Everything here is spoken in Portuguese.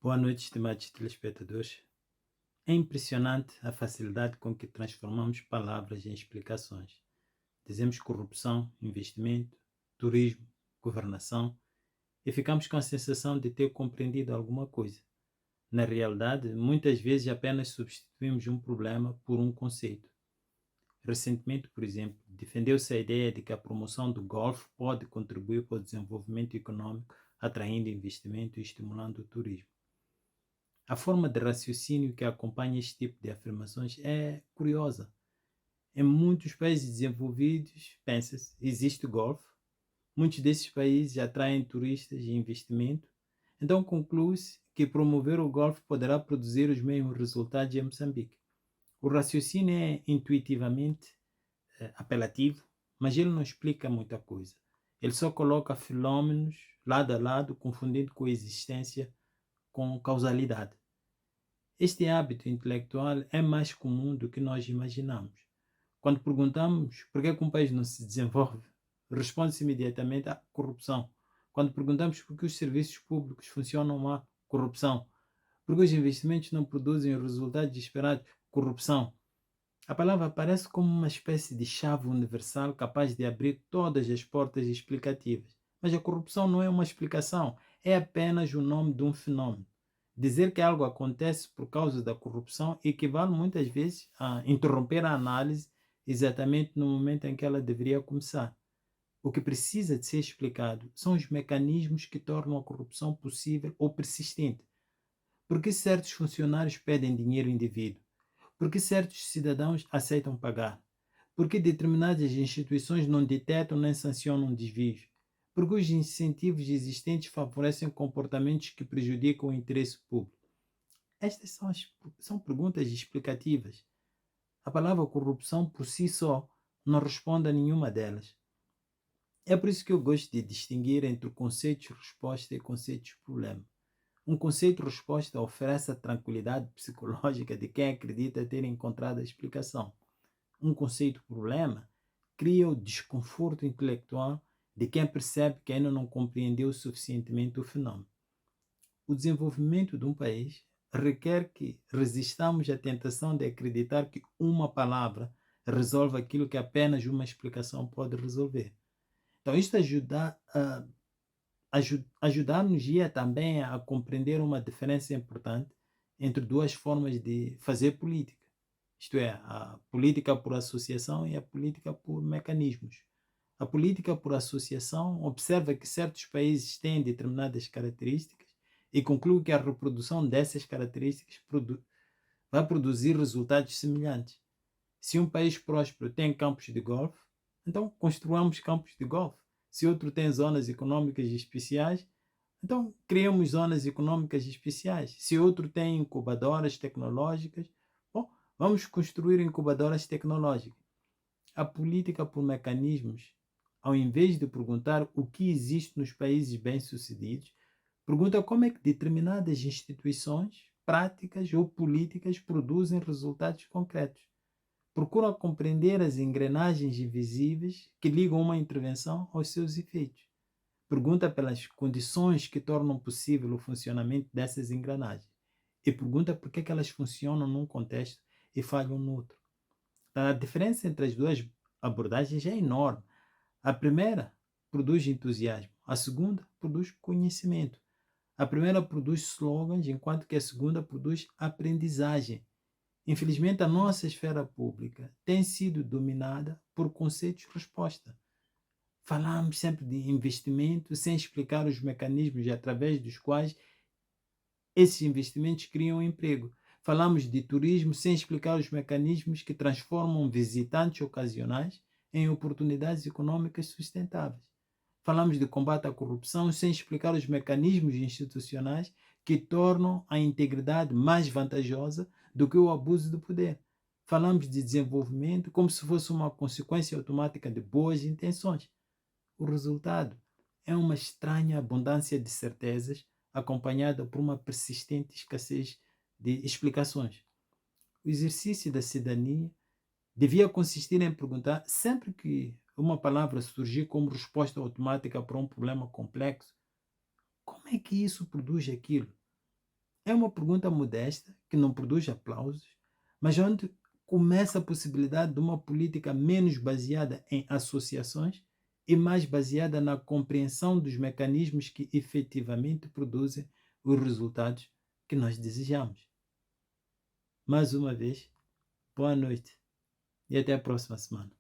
Boa noite, estimados telespectadores. É impressionante a facilidade com que transformamos palavras em explicações. Dizemos corrupção, investimento, turismo, governação e ficamos com a sensação de ter compreendido alguma coisa. Na realidade, muitas vezes apenas substituímos um problema por um conceito. Recentemente, por exemplo, defendeu-se a ideia de que a promoção do golfe pode contribuir para o desenvolvimento econômico, atraindo investimento e estimulando o turismo. A forma de raciocínio que acompanha este tipo de afirmações é curiosa. Em muitos países desenvolvidos, pensa-se, existe golfe. Muitos desses países atraem turistas e investimento. Então conclui-se que promover o golfe poderá produzir os mesmos resultados em Moçambique. O raciocínio é intuitivamente apelativo, mas ele não explica muita coisa. Ele só coloca fenômenos lado a lado, confundindo coexistência com causalidade. Este hábito intelectual é mais comum do que nós imaginamos. Quando perguntamos por que um país não se desenvolve, responde-se imediatamente à corrupção. Quando perguntamos por que os serviços públicos funcionam mal, corrupção. Por que os investimentos não produzem os resultados esperados, corrupção. A palavra aparece como uma espécie de chave universal capaz de abrir todas as portas explicativas. Mas a corrupção não é uma explicação, é apenas o nome de um fenômeno. Dizer que algo acontece por causa da corrupção equivale muitas vezes a interromper a análise exatamente no momento em que ela deveria começar. O que precisa de ser explicado são os mecanismos que tornam a corrupção possível ou persistente. Por que certos funcionários pedem dinheiro indevido? Por que certos cidadãos aceitam pagar? Por que determinadas instituições não detectam nem sancionam desvios? Por que os incentivos existentes favorecem comportamentos que prejudicam o interesse público? Estas são perguntas explicativas. A palavra corrupção por si só não responde a nenhuma delas. É por isso que eu gosto de distinguir entre conceitos-resposta e conceitos-problema. Um conceito-resposta oferece a tranquilidade psicológica de quem acredita ter encontrado a explicação. Um conceito-problema cria o desconforto intelectual de quem percebe que ainda não compreendeu suficientemente o fenômeno. O desenvolvimento de um país requer que resistamos à tentação de acreditar que uma palavra resolve aquilo que apenas uma explicação pode resolver. Então, isto ajudar-nos-ia também a compreender uma diferença importante entre duas formas de fazer política. Isto é, a política por associação e a política por mecanismos. A política por associação observa que certos países têm determinadas características e conclui que a reprodução dessas características vai produzir resultados semelhantes. Se um país próspero tem campos de golfe, então construamos campos de golfe. Se outro tem zonas econômicas especiais, então criamos zonas econômicas especiais. Se outro tem incubadoras tecnológicas, bom, vamos construir incubadoras tecnológicas. A política por mecanismos, ao invés de perguntar o que existe nos países bem-sucedidos, pergunta como é que determinadas instituições, práticas ou políticas produzem resultados concretos. Procura compreender as engrenagens invisíveis que ligam uma intervenção aos seus efeitos. Pergunta pelas condições que tornam possível o funcionamento dessas engrenagens. E pergunta por que elas funcionam num contexto e falham no outro. A diferença entre as duas abordagens é enorme. A primeira produz entusiasmo, a segunda produz conhecimento. A primeira produz slogans, enquanto que a segunda produz aprendizagem. Infelizmente, a nossa esfera pública tem sido dominada por conceitos-resposta. Falamos sempre de investimento sem explicar os mecanismos através dos quais esses investimentos criam emprego. Falamos de turismo sem explicar os mecanismos que transformam visitantes ocasionais em oportunidades econômicas sustentáveis. Falamos de combate à corrupção sem explicar os mecanismos institucionais que tornam a integridade mais vantajosa do que o abuso do poder. Falamos de desenvolvimento como se fosse uma consequência automática de boas intenções. O resultado é uma estranha abundância de certezas acompanhada por uma persistente escassez de explicações. O exercício da cidadania devia consistir em perguntar, sempre que uma palavra surgir como resposta automática para um problema complexo, como é que isso produz aquilo? É uma pergunta modesta, que não produz aplausos, mas onde começa a possibilidade de uma política menos baseada em associações e mais baseada na compreensão dos mecanismos que efetivamente produzem os resultados que nós desejamos. Mais uma vez, boa noite e até a próxima semana.